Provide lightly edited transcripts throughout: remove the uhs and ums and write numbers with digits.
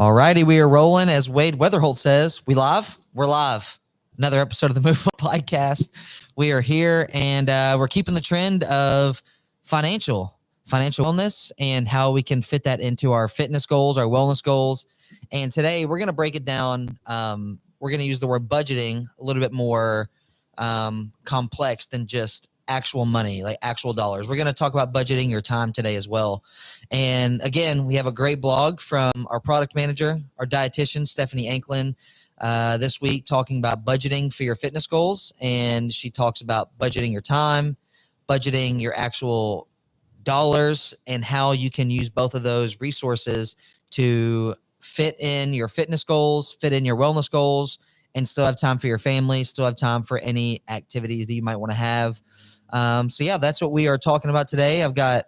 All righty, we are rolling. As Wade Weatherholt says, we live? We're live. Another episode of the Move Up Podcast. We are here, and we're keeping the trend of financial wellness and how we can fit that into our fitness goals, our wellness goals. And today we're going to break it down. We're going to use the word budgeting a little bit more complex than just actual money, like actual dollars. We're going to talk about budgeting your time today as well. And again, we have a great blog from our product manager, our dietitian, Stephanie Anklin, this week talking about budgeting for your fitness goals. And she talks about budgeting your time, budgeting your actual dollars, and how you can use both of those resources to fit in your fitness goals, fit in your wellness goals, and still have time for your family, still have time for any activities that you might want to have. So yeah, that's what we are talking about today. I've got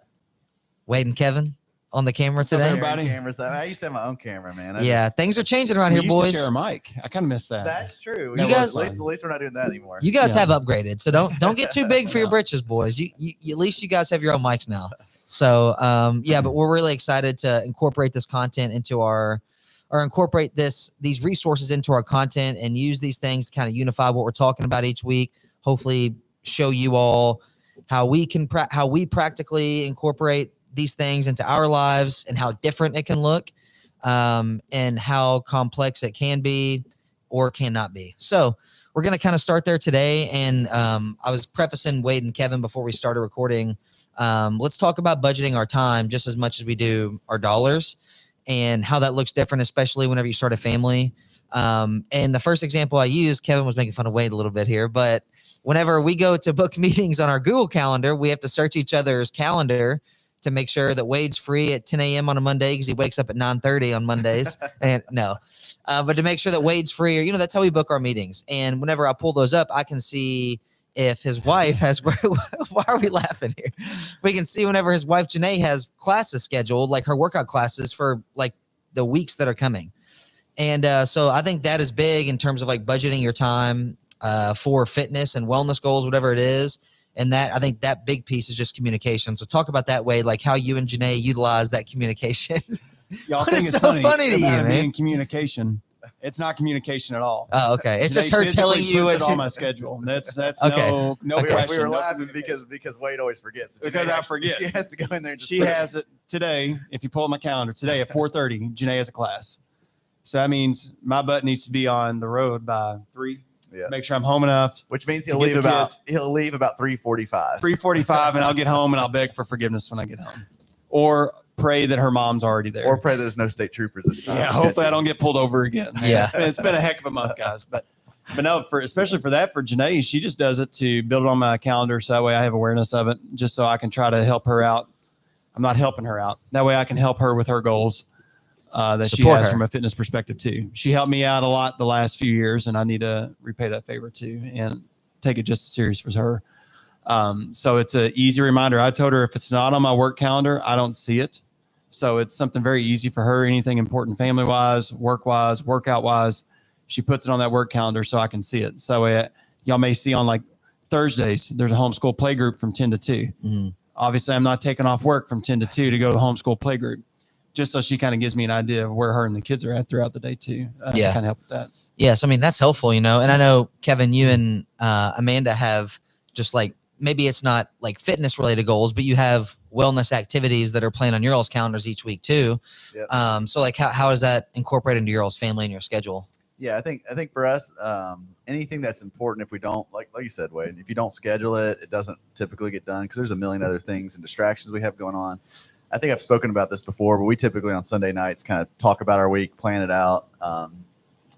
Wade and Kevin on the camera today. Everybody. I used to have my own camera, man. Things are changing around here, boys. Share a mic. I kind of miss that. That's true. You guys, at least we're not doing that anymore. You guys have upgraded, so don't get too big for your britches, boys. You at least you guys have your own mics now. So but we're really excited to incorporate this content into incorporate these resources into our content and use these things to kind of unify what we're talking about each week. Hopefully show you all how we practically incorporate these things into our lives and how different it can look, and how complex it can be or cannot be. So we're going to kind of start there today. And I was prefacing Wade and Kevin before we started recording. Let's talk about budgeting our time just as much as we do our dollars, and how that looks different, especially whenever you start a family. And the first example I used, Kevin was making fun of Wade a little bit here, but whenever we go to book meetings on our Google Calendar, we have to search each other's calendar to make sure that Wade's free at 10 a.m. on a Monday because he wakes up at 9:30 on Mondays. But to make sure that Wade's free, or, that's how we book our meetings. And whenever I pull those up, I can see if his wife has, why are we laughing here? We can see whenever his wife, Janae, has classes scheduled, like her workout classes for like the weeks that are coming. And so I think that is big in terms of like budgeting your time for fitness and wellness goals, whatever it is. And I think that big piece is just communication. So talk about that way, like how you and Janae utilize that communication. Y'all think it's funny to you, man? Communication. It's not communication at all. Oh, okay. It's just her telling you it's on my schedule. That's okay. No question. We were laughing because Wade always forgets. Because I forget. She has to go in there. She has it today. If you pull up my calendar today at 4:30, Janae has a class. So that means my butt needs to be on the road by 3. Yeah. Make sure I'm home enough. Which means he'll leave about 3:45. 3:45, and I'll get home and I'll beg for forgiveness when I get home, or pray that her mom's already there, or pray there's no state troopers this time. Yeah, hopefully I don't get pulled over again. Yeah, it's been a heck of a month, guys. But no, especially for Janae, she just does it to build it on my calendar, so that way I have awareness of it, just so I can try to help her out. I'm not helping her out. That way I can help her with her goals. That she has from a fitness perspective too. She helped me out a lot the last few years, and I need to repay that favor too and take it just as serious as her. So it's an easy reminder. I told her if it's not on my work calendar, I don't see it. So it's something very easy for her. Anything important, family wise, work wise, workout wise, she puts it on that work calendar so I can see it. So y'all may see on like Thursdays, there's a homeschool play group from 10 to 2. Mm-hmm. Obviously, I'm not taking off work from 10 to 2 to go to homeschool play group, just so she kind of gives me an idea of where her and the kids are at throughout the day too. To kind of help with that. Yes. I mean, that's helpful, And I know, Kevin, you and Amanda have just like, maybe it's not like fitness related goals, but you have wellness activities that are planned on your all's calendars each week too. Yep. So like how does that incorporate into your all's family and your schedule? Yeah, I think for us, anything that's important, if we don't, like you said, Wade, if you don't schedule it, it doesn't typically get done because there's a million other things and distractions we have going on. I think I've spoken about this before, but we typically on Sunday nights kind of talk about our week, plan it out.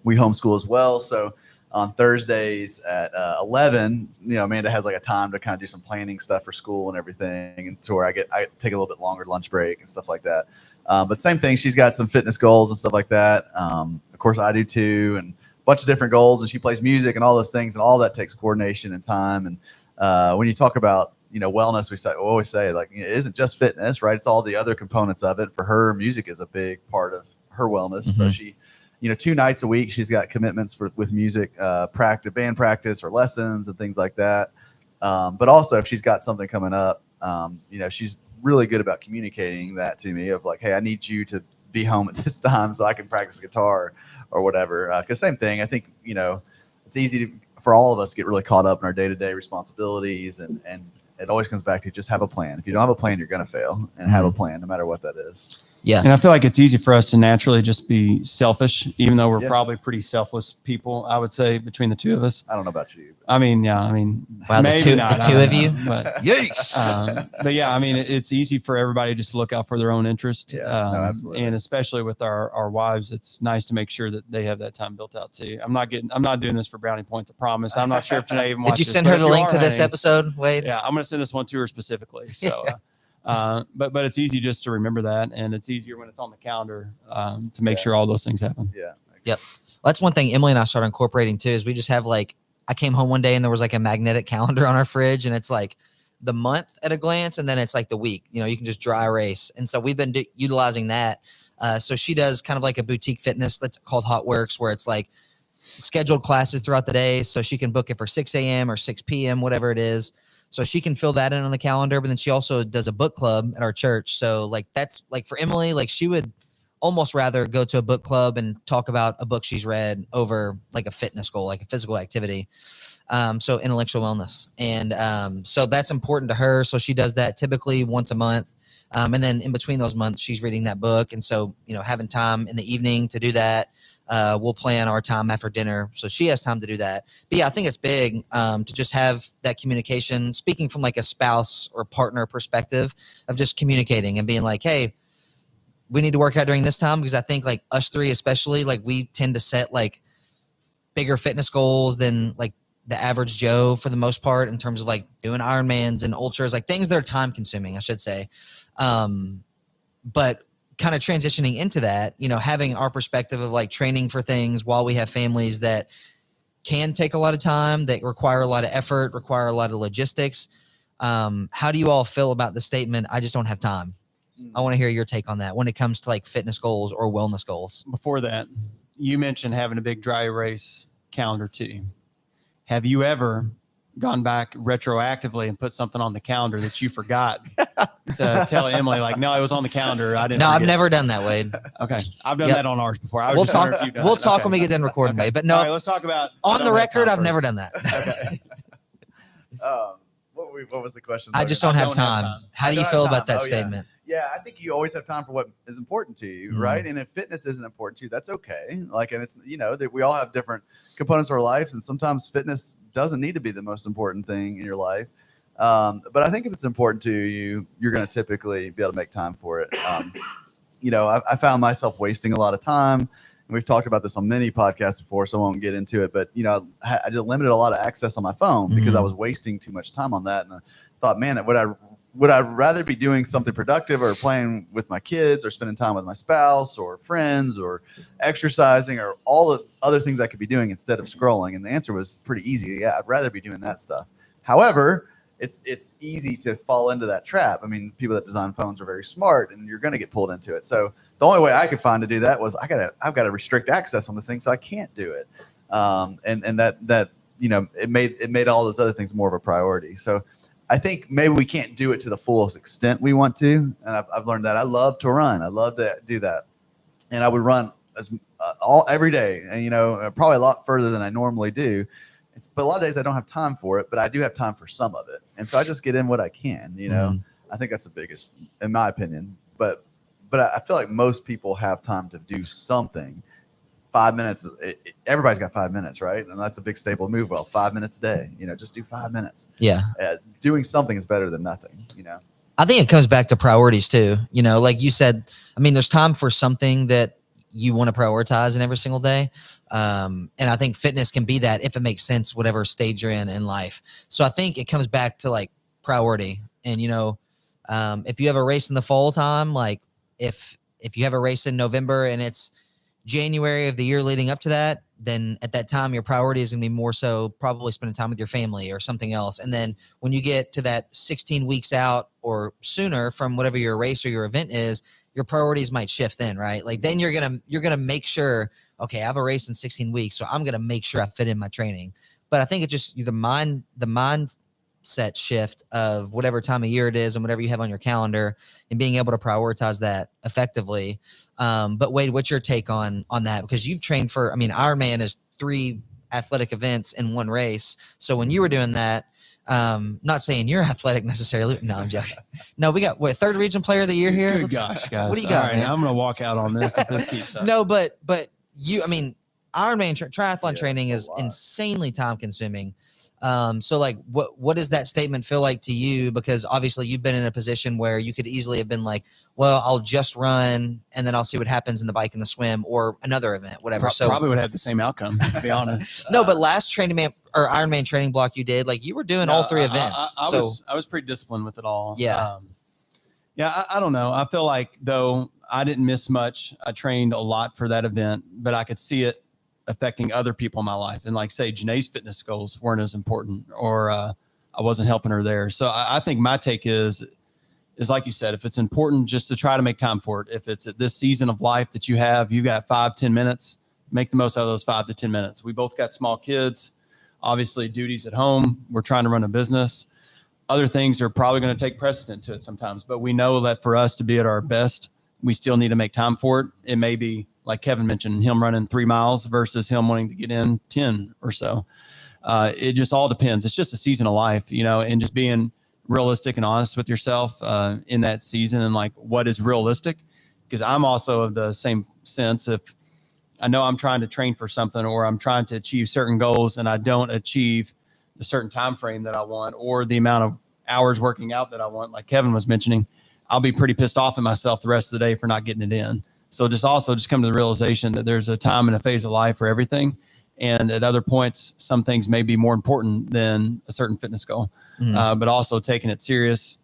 We homeschool as well. So on Thursdays at 11, Amanda has like a time to kind of do some planning stuff for school and everything. And to where I take a little bit longer lunch break and stuff like that. But same thing, she's got some fitness goals and stuff like that. Of course I do too. And a bunch of different goals, and she plays music and all those things, and all that takes coordination and time. And when you talk about, wellness, we always say like, it isn't just fitness, right? It's all the other components of it. For her, music is a big part of her wellness. Mm-hmm. So she, 2 nights a week, she's got commitments with music, practice, band practice or lessons and things like that. But also if she's got something coming up, she's really good about communicating that to me of like, hey, I need you to be home at this time so I can practice guitar or whatever. Because same thing, I think, it's easy for all of us to get really caught up in our day-to-day responsibilities, and it always comes back to just have a plan. If you don't have a plan, you're going to fail, and have a plan no matter what that is. Yeah. And I feel like it's easy for us to naturally just be selfish, even though we're probably pretty selfless people, I would say, between the two of us. I don't know about you. Wow, the two of you. But, Yikes. but yeah, it's easy for everybody just to look out for their own interest. Yeah, no, absolutely. And especially with our wives, it's nice to make sure that they have that time built out too. I'm not doing this for brownie points, I promise. I'm not sure if Janae even watched Did you this, send but her if the you link are, to this hey, episode, Wade? Yeah, I'm going to send this one to her specifically. So, but it's easy just to remember that, and it's easier when it's on the calendar to make sure all those things happen. Yeah. Yep. Well, that's one thing Emily and I started incorporating too, is we just have I came home one day and there was a magnetic calendar on our fridge, and it's the month at a glance, and then it's the week. You can just dry erase. And so we've been utilizing that. So she does kind of a boutique fitness that's called Hot Works, where it's scheduled classes throughout the day. So she can book it for 6 a.m. or 6 p.m., whatever it is. So she can fill that in on the calendar. But then she also does a book club at our church. So that's for Emily, she would almost rather go to a book club and talk about a book she's read over a fitness goal, a physical activity. So intellectual wellness. And so that's important to her. So she does that typically once a month. And then in between those months, she's reading that book. And so, having time in the evening to do that, we'll plan our time after dinner. So she has time to do that. But yeah, I think it's big to just have that communication, speaking from a spouse or partner perspective, of just communicating and being hey, we need to work out during this time, because I think us three, especially, we tend to set bigger fitness goals than the average Joe for the most part, in terms of doing Ironmans and ultras, things that are time consuming, I should say. But kind of transitioning into that, having our perspective of training for things while we have families that can take a lot of time, that require a lot of effort, require a lot of logistics. How do you all feel about the statement, I just don't have time? I want to hear your take on that when it comes to fitness goals or wellness goals. Before that, you mentioned having a big dry erase calendar too. Have you ever gone back retroactively and put something on the calendar that you forgot to tell Emily, no, it was on the calendar, I didn't No, forget. I've never done that, Wade. Okay. I've done Yep. that on ours before. We'll talk when we get done recording, Wade. But no, All right, let's talk about on the record, I've first. never done that. Okay. What was the question? I just don't have time. How do you don't feel have about time. that Oh, yeah. statement? Yeah, I think you always have time for what is important to you, right? And if fitness isn't important to you, that's okay. And it's that we all have different components of our lives, and sometimes fitness doesn't need to be the most important thing in your life. But I think if it's important to you, you're going to typically be able to make time for it. I found myself wasting a lot of time. And we've talked about this on many podcasts before, so I won't get into it. But, I just limited a lot of access on my phone because I was wasting too much time on that. And I thought, man, would I rather be doing something productive or playing with my kids or spending time with my spouse or friends or exercising or all the other things I could be doing instead of scrolling? And the answer was pretty easy. Yeah, I'd rather be doing that stuff. However, it's easy to fall into that trap. People that design phones are very smart, and you're going to get pulled into it. So the only way I could find to do that was I've got to restrict access on this thing, so I can't do it. And that it made all those other things more of a priority. So I think maybe we can't do it to the fullest extent we want to. And I've learned that. I love to run. I love to do that. And I would run every day, and, probably a lot further than I normally do. But a lot of days I don't have time for it, but I do have time for some of it. And so I just get in what I can, I think that's the biggest, in my opinion. But I feel like most people have time to do something. 5 minutes, everybody's got 5 minutes, right? And that's a big staple move. 5 minutes a day, just do 5 minutes. Yeah. Doing something is better than nothing, I think it comes back to priorities too. Like you said, there's time for something that you want to prioritize in every single day. And I think fitness can be that if it makes sense, whatever stage you're in life. So I think it comes back to priority. And, if you have a race in the fall time, if you have a race in November and it's January of the year leading up to that, then at that time, your priority is going to be more so probably spending time with your family or something else. And then when you get to that 16 weeks out or sooner from whatever your race or your event is, your priorities might shift then, right? Then you're going to make sure, okay, I have a race in 16 weeks, so I'm going to make sure I fit in my training. But I think it just the mindset mindset shift of whatever time of year it is and whatever you have on your calendar, and being able to prioritize that effectively. But Wade, what's your take on that? Because you've trained for, I mean, Ironman is 3 athletic events in one race. So when you were doing that, not saying you're athletic necessarily. No, I'm joking. No, we got what, 3rd region player of the year here. Good gosh, guys. What do you got, All right, man? I'm going to walk out on this if this keeps up. No, but you, I mean, Ironman triathlon Yeah, training it's is a lot. insanely time consuming. So like, what does that statement feel like to you? Because obviously you've been in a position where you could easily have been like, well, I'll just run and then I'll see what happens in the bike and the swim or another event, whatever. So Probably would have the same outcome, to be honest. no, but last Ironman training block you did, like you were doing all 3 events. I was pretty disciplined with it all. Yeah. I don't know. I feel like though I didn't miss much. I trained a lot for that event, but I could see it affecting other people in my life. And like say Janae's fitness goals weren't as important, or I wasn't helping her there. So I think my take is like you said, if it's important, just to try to make time for it. If it's at this season of life that you've got 5-10 minutes, make the most out of those 5 to 10 minutes. We both got small kids, obviously duties at home. We're trying to run a business. Other things are probably going to take precedent to it sometimes, but we know that for us to be at our best, we still need to make time for it. It may be, like Kevin mentioned, him running 3 miles versus him wanting to get in 10 or so. It just all depends. It's just a season of life, and just being realistic and honest with yourself in that season, and like what is realistic. Because I'm also of the same sense. If I know I'm trying to train for something, or I'm trying to achieve certain goals, and I don't achieve the certain time frame that I want, or the amount of hours working out that I want, like Kevin was mentioning, I'll be pretty pissed off at myself the rest of the day for not getting it in. So just come to the realization that there's a time and a phase of life for everything. And at other points, some things may be more important than a certain fitness goal, but also taking it serious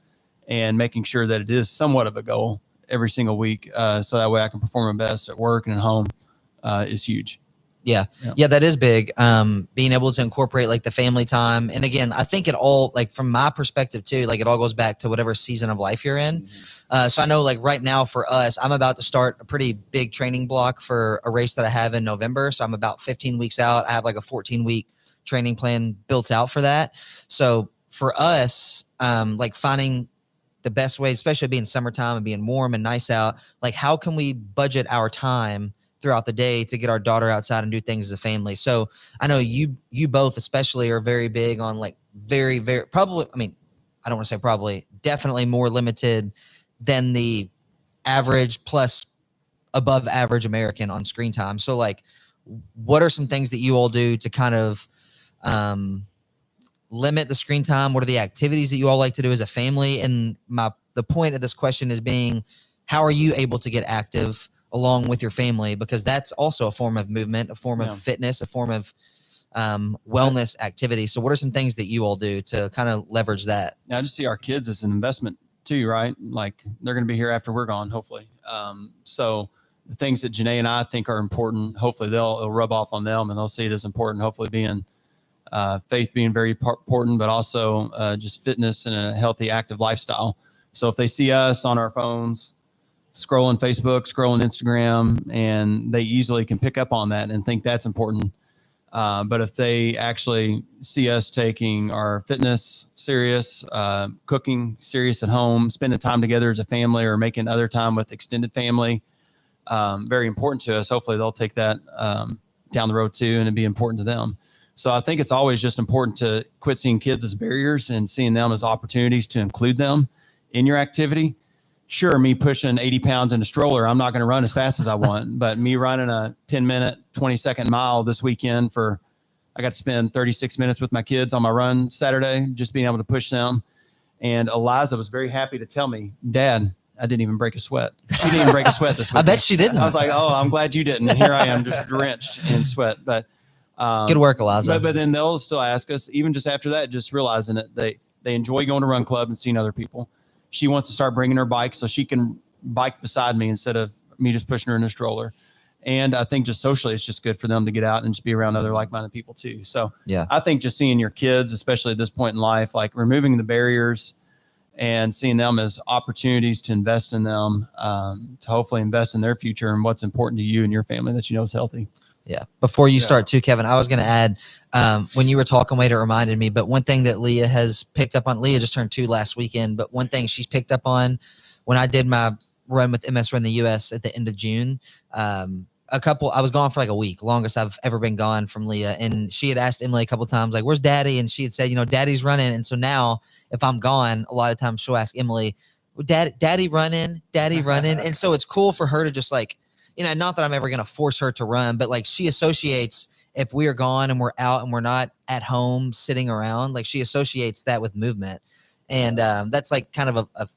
and making sure that it is somewhat of a goal every single week. So that way I can perform my best at work and at home is huge. Yeah, that is big. Being able to incorporate like the family time. And again, I think it all, like from my perspective too, like it all goes back to whatever season of life you're in. So I know like right now for us, I'm about to start a pretty big training block for a race that I have in November. So I'm about 15 weeks out. I have like a 14-week training plan built out for that. So for us, like finding the best way, especially being summertime and being warm and nice out, like how can we budget our time throughout the day to get our daughter outside and do things as a family? So I know you both especially are very big on like very, very probably, I mean, I don't want to say probably, definitely more limited than the average plus above average American on screen time. So like, what are some things that you all do to kind of limit the screen time? What are the activities that you all like to do as a family? And the point of this question is being, how are you able to get active along with your family? Because that's also a form of movement, a form of fitness, a form of wellness activity. So what are some things that you all do to kind of leverage that? Now, I just see our kids as an investment too, right? Like they're going to be here after we're gone, hopefully. So the things that Janae and I think are important, hopefully it'll rub off on them and they'll see it as important. Hopefully being faith being very important, but also just fitness and a healthy, active lifestyle. So if they see us on our phones, scrolling Facebook, scrolling Instagram, and they easily can pick up on that and think that's important. But if they actually see us taking our fitness serious, cooking serious at home, spending time together as a family, or making other time with extended family, very important to us. Hopefully they'll take that down the road too, and it'd be important to them. So I think it's always just important to quit seeing kids as barriers and seeing them as opportunities to include them in your activity. Sure, me pushing 80 pounds in a stroller, I'm not going to run as fast as I want, but me running a 10-minute, 20-second mile this weekend I got to spend 36 minutes with my kids on my run Saturday, just being able to push them. And Eliza was very happy to tell me, Dad, I didn't even break a sweat. She didn't even break a sweat this weekend. I bet she didn't. I was like, oh, I'm glad you didn't. And here I am just drenched in sweat. But good work, Eliza. But then they'll still ask us, even just after that, just realizing that they enjoy going to run club and seeing other people. She wants to start bringing her bike so she can bike beside me instead of me just pushing her in a stroller. And I think just socially, it's just good for them to get out and just be around other like-minded people too. So yeah, I think just seeing your kids, especially at this point in life, like removing the barriers and seeing them as opportunities to invest in them, to hopefully invest in their future and what's important to you and your family that you know is healthy. Yeah. Before you Yeah. start too, Kevin, I was going to add, when you were talking, Wade, it reminded me, but one thing that Leah has picked up on, Leah just turned 2 last weekend, but one thing she's picked up on when I did my run with MS Run the US at the end of June, I was gone for like a week, longest I've ever been gone from Leah. And she had asked Emily a couple times, like, where's daddy? And she had said, daddy's running. And so now if I'm gone, a lot of times she'll ask Emily, daddy running. And so it's cool for her to just like, not that I'm ever going to force her to run, but like she associates if we are gone and we're out and we're not at home sitting around, like she associates that with movement. And that's like kind of a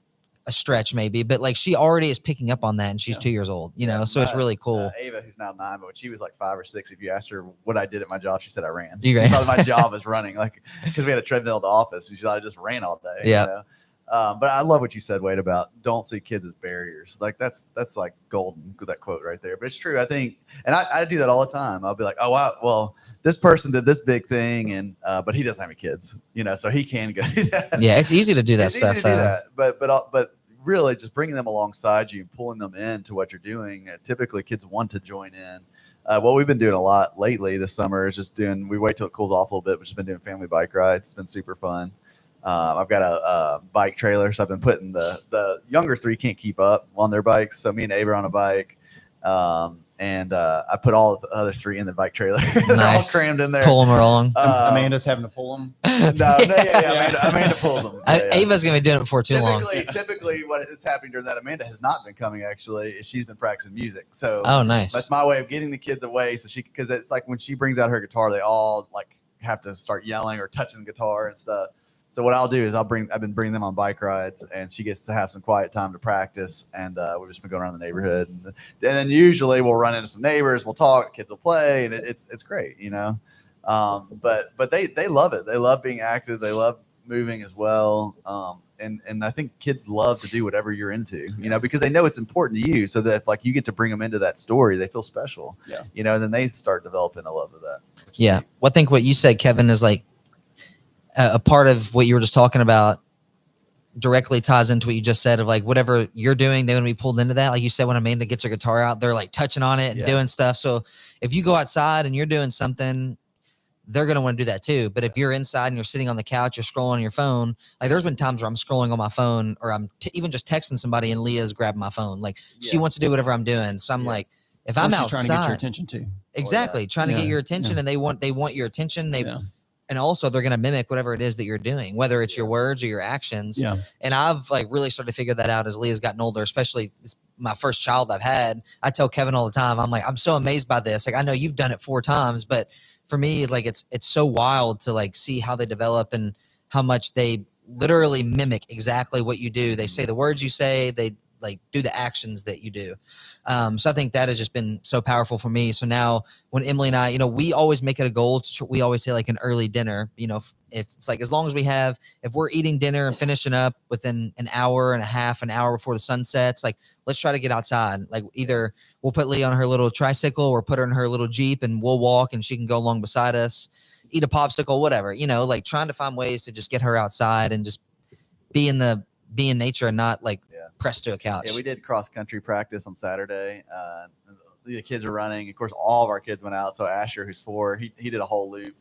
stretch maybe, but like she already is picking up on that and she's 2 years old, so it's really cool. Ava, who's now 9, but when she was like 5 or 6, if you asked her what I did at my job, she said I ran. You ran. She thought my job was running, like, because we had a treadmill at the office. She thought I just ran all day. Yeah. But I love what you said, Wade, about don't see kids as barriers. Like that's like golden, that quote right there. But it's true. I think, and I do that all the time. I'll be like, oh wow, well, this person did this big thing, and but he doesn't have any kids, so he can go. Yeah, it's easy to do that It's stuff. easy to do that. But really, just bringing them alongside you, pulling them into what you're doing. Typically, kids want to join in. What we've been doing a lot lately this summer is just we wait till it cools off a little bit, but just been doing family bike rides. It's been super fun. I've got a bike trailer, so I've been putting the younger 3 can't keep up on their bikes. So me and Ava are on a bike, and I put all the other 3 in the bike trailer. They're Nice. all crammed in there. Pull them along. Amanda's having to pull them. Amanda pulls them. Ava's going to be doing it before too long. Typically, what is happening during that, Amanda has not been coming. Actually, is she's been practicing music. So Oh, nice. that's my way of getting the kids away. So because it's like when she brings out her guitar, they all like have to start yelling or touching the guitar and stuff. So what I'll do is I've been bringing them on bike rides, and she gets to have some quiet time to practice. And we've just been going around the neighborhood, and then usually we'll run into some neighbors, we'll talk, kids will play, and it's great, But they love it. They love being active. They love moving as well. And I think kids love to do whatever you're into, because they know it's important to you. So that if like you get to bring them into that story, they feel special. Yeah. And then they start developing a love of that. Yeah. Well, I think what you said, Kevin, is like a part of what you were just talking about directly ties into what you just said of like whatever you're doing, they want to be pulled into that. Like you said, when Amanda gets her guitar out, they're like touching on it and doing stuff. So if you go outside and you're doing something, they're going to want to do that too. But if you're inside and you're sitting on the couch, you're scrolling on your phone, like there's been times where I'm scrolling on my phone or I'm even just texting somebody and Leah's grabbing my phone. Like she wants to do whatever I'm doing. So I'm like, if I'm outside, trying to get your attention too. Exactly. Trying to get your attention and they want your attention. And also they're going to mimic whatever it is that you're doing, whether it's your words or your actions. Yeah. And I've like really started to figure that out as Leah's gotten older, especially my first child I've had. I tell Kevin all the time, I'm like, I'm so amazed by this. Like, I know you've done it 4 times, but for me, like it's so wild to like see how they develop and how much they literally mimic exactly what you do. They say the words you say, they like do the actions that you do. So I think that has just been so powerful for me. So now when Emily and I, we always make it a goal we always say like an early dinner, it's like, as long as if we're eating dinner and finishing up within an hour and a half, an hour before the sun sets, like let's try to get outside. Like either we'll put Leah on her little tricycle or put her in her little Jeep and we'll walk and she can go along beside us, eat a popsicle, whatever, like trying to find ways to just get her outside and just be in nature and not like pressed to a couch. Yeah, we did cross country practice on Saturday. The kids are running. Of course, all of our kids went out. So Asher, who's 4, he did a whole loop,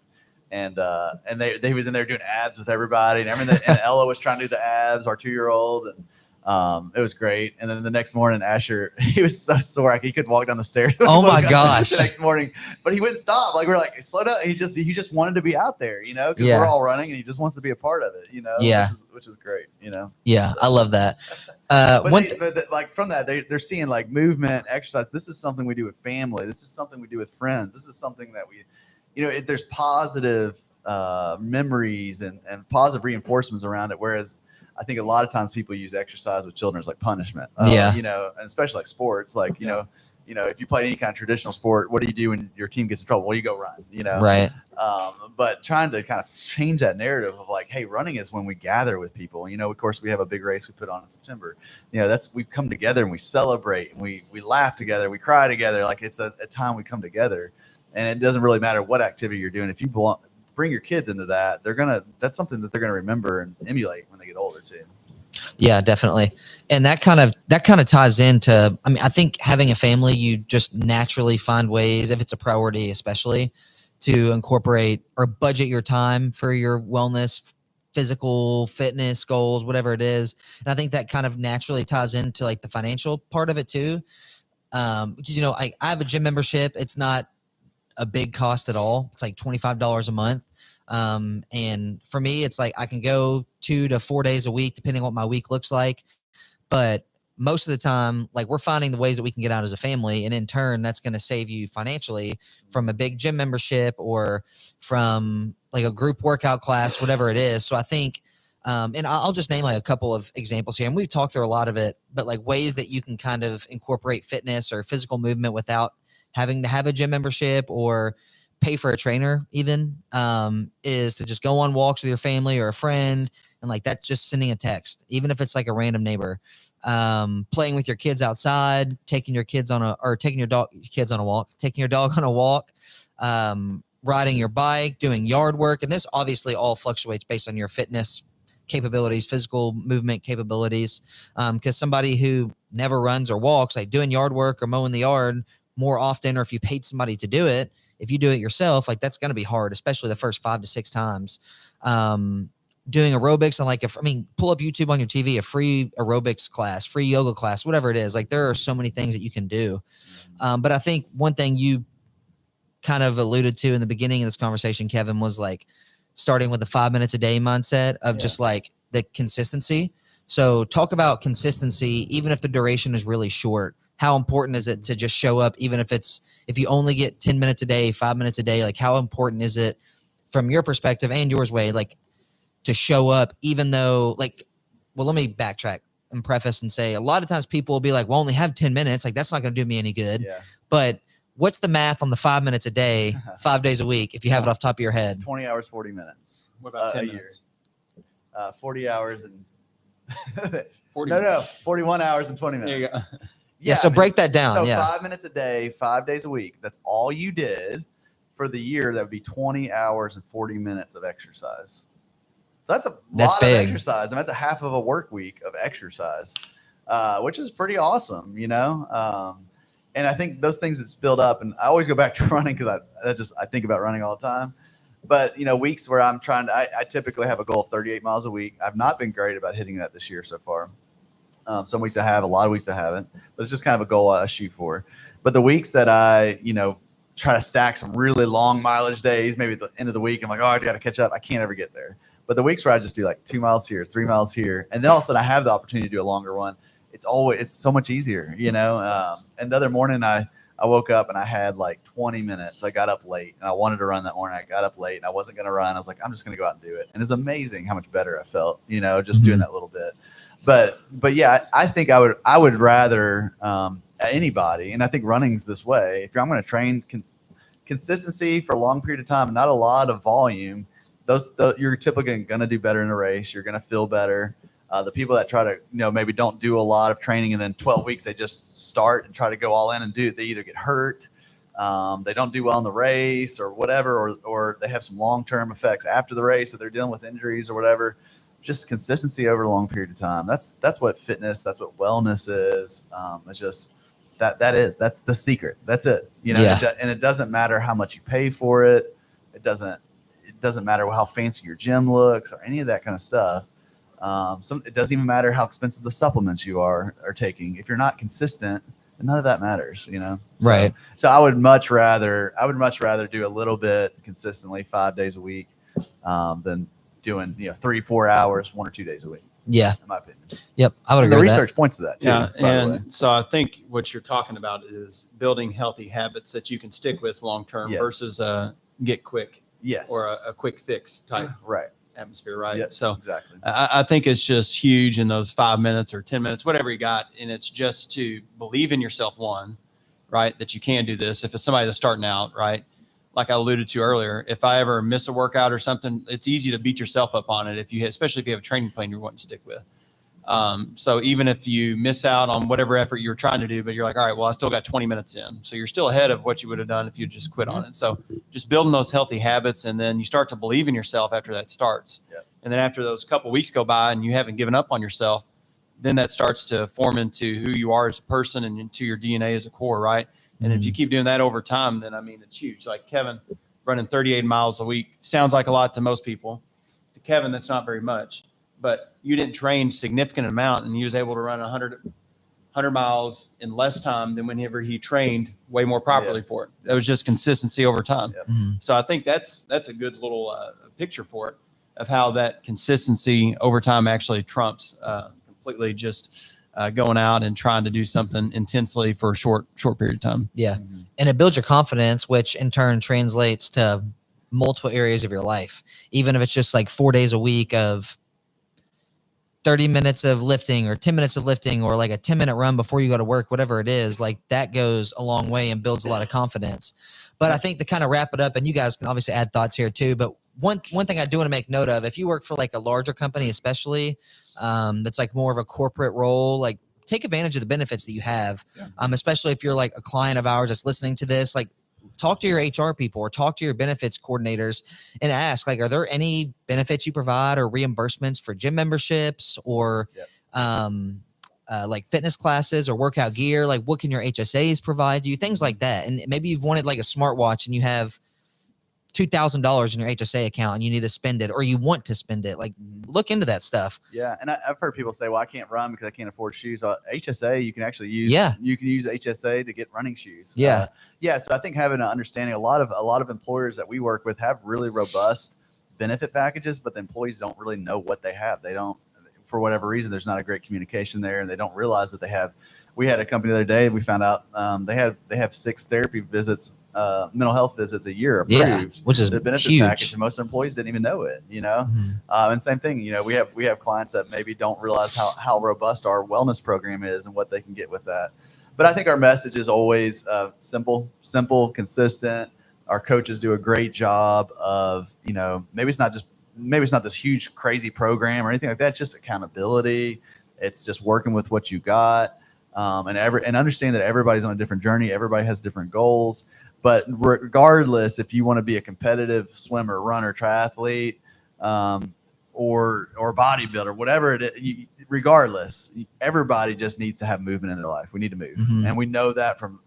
and they was in there doing abs with everybody, and everything. And Ella was trying to do the abs, our 2-year-old, and it was great. And then the next morning, Asher, he was so sore, like he couldn't walk down the stairs. Oh my gosh! The next morning, but he wouldn't stop. Like we're like, slow down. He just wanted to be out there, because we're all running, and he just wants to be a part of it, Yeah, which is great, Yeah, I love that. But like from that, they're seeing like movement, exercise. This is something we do with family. This is something we do with friends. This is something that we, there's positive memories and positive reinforcements around it. Whereas I think a lot of times people use exercise with children as like punishment. And especially like sports, like if you play any kind of traditional sport, what do you do when your team gets in trouble? Well, you go run. Right. But trying to kind of change that narrative of like, hey, running is when we gather with people. Of course, we have a big race we put on in September. We come together and we celebrate and we laugh together, we cry together. Like it's a time we come together, and it doesn't really matter what activity you're doing. If you bring your kids into that, that's something that they're gonna remember and emulate when they get older too. Yeah, definitely. And that kind of ties into, I mean, I think having a family, you just naturally find ways, if it's a priority, especially, to incorporate or budget your time for your wellness, physical fitness goals, whatever it is. And I think that kind of naturally ties into like the financial part of it too. Because, I have a gym membership. It's not a big cost at all. It's like $25 a month. And for me, it's like I can go 2 to 4 days a week, depending on what my week looks like. But most of the time, like we're finding the ways that we can get out as a family. And in turn, that's going to save you financially from a big gym membership or from like a group workout class, whatever it is. So I think, and I'll just name like a couple of examples here. And we've talked through a lot of it, but like ways that you can kind of incorporate fitness or physical movement without having to have a gym membership or pay for a trainer even, is to just go on walks with your family or a friend. And like, that's just sending a text, even if it's like a random neighbor, playing with your kids outside, taking your kids on a walk, taking your dog on a walk, riding your bike, doing yard work. And this obviously all fluctuates based on your fitness capabilities, physical movement capabilities. Cause somebody who never runs or walks, like doing yard work or mowing the yard more often, or if you paid somebody to do it, if you do it yourself, like that's going to be hard, especially the first 5 to 6 times. Doing aerobics and like, pull up YouTube on your TV, a free aerobics class, free yoga class, whatever it is. Like there are so many things that you can do. But I think one thing you kind of alluded to in the beginning of this conversation, Kevin, was like starting with the 5 minutes a day mindset of just like the consistency. So talk about consistency, even if the duration is really short. How important is it to just show up, even if you only get 10 minutes a day, 5 minutes a day, like how important is it from your perspective and yours, way, like to show up, even though let me backtrack and preface and say a lot of times people will be like, well, only have 10 minutes. Like that's not going to do me any good. Yeah. But what's the math on the 5 minutes a day, 5 days a week, if you have it off the top of your head? 20 hours, 40 minutes. What about 10 a minutes? 40 hours and 40 41 hours and 20 minutes. There you go. Yeah, so break that down. So Yeah. 5 minutes a day, 5 days a week. That's all you did for the year. That would be 20 hours and 40 minutes of exercise. So that's lot big. of exercise. And that's a half of a work week of exercise, which is pretty awesome, and I think those things that's built up, and I always go back to running because I think about running all the time. But, weeks where I'm I typically have a goal of 38 miles a week. I've not been great about hitting that this year so far. Some weeks I have, a lot of weeks I haven't, but it's just kind of a goal I shoot for. But the weeks that I, try to stack some really long mileage days, maybe at the end of the week, I'm like, oh, I got to catch up. I can't ever get there. But the weeks where I just do like 2 miles here, 3 miles here, and then all of a sudden I have the opportunity to do a longer one, it's so much easier, And the other morning I woke up and I had like 20 minutes. I got up late and I wanted to run that morning. I got up late and I wasn't going to run. I was like, I'm just going to go out and do it. And it's amazing how much better I felt, just doing that little bit. But yeah, I think I would rather anybody, and I think running's this way. If I'm going to train consistency for a long period of time, not a lot of volume, you're typically going to do better in a race. You're going to feel better. The people that try to, maybe don't do a lot of training and then 12 weeks, they just start and try to go all in and do it. They either get hurt, they don't do well in the race or whatever, or they have some long-term effects after the race that they're dealing with injuries or whatever. Just consistency over a long period of time. That's what fitness, that's what wellness is. It's just that's the secret. That's it. And it doesn't matter how much you pay for it. It doesn't matter how fancy your gym looks or any of that kind of stuff. It doesn't even matter how expensive the supplements you are taking. If you're not consistent, none of that matters, Right. So I would much rather do a little bit consistently 5 days a week, than doing 3-4 hours 1 or 2 days a week. Yeah. In my opinion. Yep. I would And agree the with research points to that too. Yeah, by the way. and so I think what you're talking about is building healthy habits that you can stick with long term Yes. versus a get quick Yes. or a quick fix type right. atmosphere, right? Yep, So exactly. I think it's just huge in those 5 minutes or 10 minutes, whatever you got. And it's just to believe in yourself, one, right? That you can do this. If it's somebody that's starting out, right? Like I alluded to earlier, if I ever miss a workout or something, it's easy to beat yourself up on it. Especially if you have a training plan you're wanting to stick with. So even if you miss out on whatever effort you're trying to do, but you're like, all right, well, I still got 20 minutes in. So you're still ahead of what you would have done if you just quit on it. So just building those healthy habits, and then you start to believe in yourself after that starts. Yep. And then after those couple weeks go by and you haven't given up on yourself, then that starts to form into who you are as a person and into your DNA as a core, right? And if you keep doing that over time, then I mean, it's huge. Like Kevin running 38 miles a week sounds like a lot to most people. To Kevin, that's not very much. But you didn't train significant amount, and he was able to run 100 miles in less time than whenever he trained way more properly for it. That was just consistency over time. Yep. So I think that's a good little picture for it of how that consistency over time actually trumps completely just going out and trying to do something intensely for a short period of time. Yeah. And it builds your confidence, which in turn translates to multiple areas of your life. Even if it's just like 4 days a week of 30 minutes of lifting or 10 minutes of lifting or like a 10-minute run before you go to work, whatever it is, like that goes a long way and builds a lot of confidence. But I think to kind of wrap it up, and you guys can obviously add thoughts here too, but one thing I do want to make note of, if you work for like a larger company, especially that's like more of a corporate role, like take advantage of the benefits that you have, especially if you're like a client of ours that's listening to this, like talk to your HR people or talk to your benefits coordinators and ask, like, are there any benefits you provide or reimbursements for gym memberships or like fitness classes or workout gear? Like, what can your HSAs provide you? Things like that. And maybe you've wanted like a smartwatch and you have $2,000 in your HSA account and you need to spend it, or you want to spend it. Like, look into that stuff. Yeah, and I've heard people say, "Well, I can't run because I can't afford shoes." HSA, you can actually use. Yeah, you can use HSA to get running shoes. Yeah, yeah. So I think having an understanding, a lot of employers that we work with have really robust benefit packages, but the employees don't really know what they have. They don't, for whatever reason, there's not a great communication there, and they don't realize that they have. We had a company the other day, we found out they have 6 therapy visits. Mental health visits a year approved, which is the benefit huge. package, and most employees didn't even know it, and same thing, we have clients that maybe don't realize how robust our wellness program is and what they can get with that. But I think our message is always simple, consistent. Our coaches do a great job of, maybe it's not this huge crazy program or anything like that. It's just accountability. It's just working with what you got, and understand that everybody's on a different journey. Everybody has different goals. But regardless, if you want to be a competitive swimmer, runner, triathlete, or bodybuilder, whatever it is, regardless, everybody just needs to have movement in their life. We need to move. And we know that from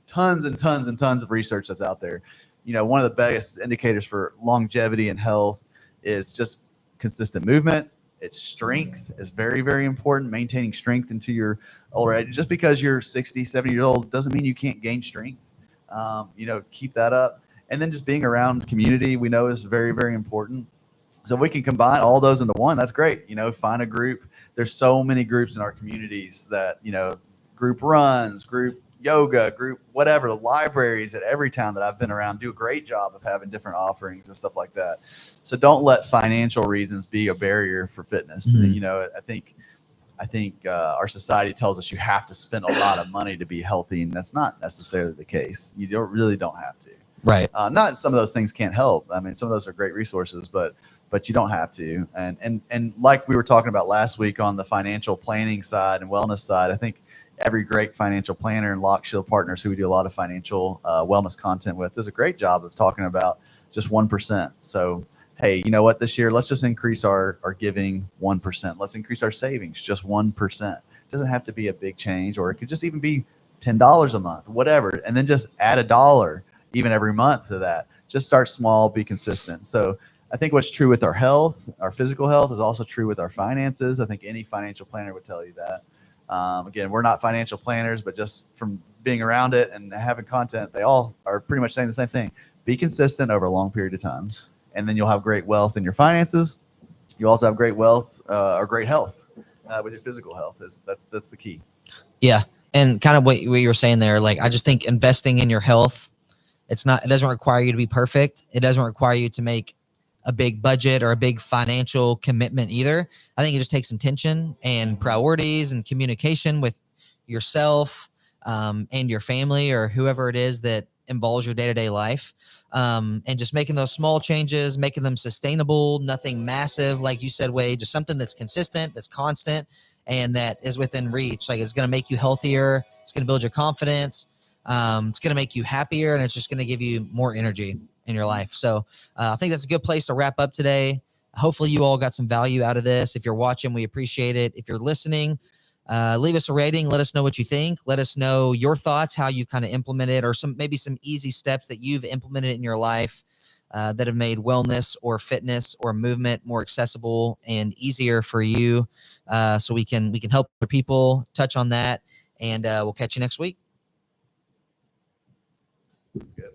tons and tons and tons of research that's out there. One of the biggest indicators for longevity and health is just consistent movement. It's strength is very, very important. Maintaining strength into your older age. Just because you're 60, 70 years old doesn't mean you can't gain strength. Keep that up. And then just being around community, we know is very, very important. So if we can combine all those into one, that's great. Find a group. There's so many groups in our communities that, group runs, group yoga, group whatever. The libraries at every town that I've been around do a great job of having different offerings and stuff like that. So don't let financial reasons be a barrier for fitness. I think our society tells us you have to spend a lot of money to be healthy, and that's not necessarily the case. You really don't have to. Right. Not some of those things can't help. I mean, some of those are great resources, but you don't have to. And like we were talking about last week on the financial planning side and wellness side, I think every great financial planner and Lock Shield Partners, who we do a lot of financial wellness content with, does a great job of talking about just 1%. So, hey, you know what, this year, let's just increase our giving 1%. Let's increase our savings just 1%. It doesn't have to be a big change, or it could just even be $10 a month, whatever. And then just add $1 even every month to that. Just start small, be consistent. So I think what's true with our health, our physical health, is also true with our finances. I think any financial planner would tell you that. Again, we're not financial planners, but just from being around it and having content, they all are pretty much saying the same thing. Be consistent over a long period of time, and then you'll have great wealth in your finances. You also have great wealth or great health with your physical health. That's the key. Yeah. And kind of what you were saying there, like, I just think investing in your health, it doesn't require you to be perfect. It doesn't require you to make a big budget or a big financial commitment either. I think it just takes intention and priorities and communication with yourself and your family or whoever it is that involves your day-to-day life. And just making those small changes, making them sustainable, nothing massive, like you said, Wade, just something that's consistent, that's constant, and that is within reach. Like, it's going to make you healthier. It's going to build your confidence. It's going to make you happier, and it's just going to give you more energy in your life. So I think that's a good place to wrap up today. Hopefully you all got some value out of this. If you're watching, we appreciate it. If you're listening, leave us a rating. Let us know what you think. Let us know your thoughts, how you kind of implemented, or maybe some easy steps that you've implemented in your life that have made wellness or fitness or movement more accessible and easier for you. So we can help other people touch on that. And we'll catch you next week. Good.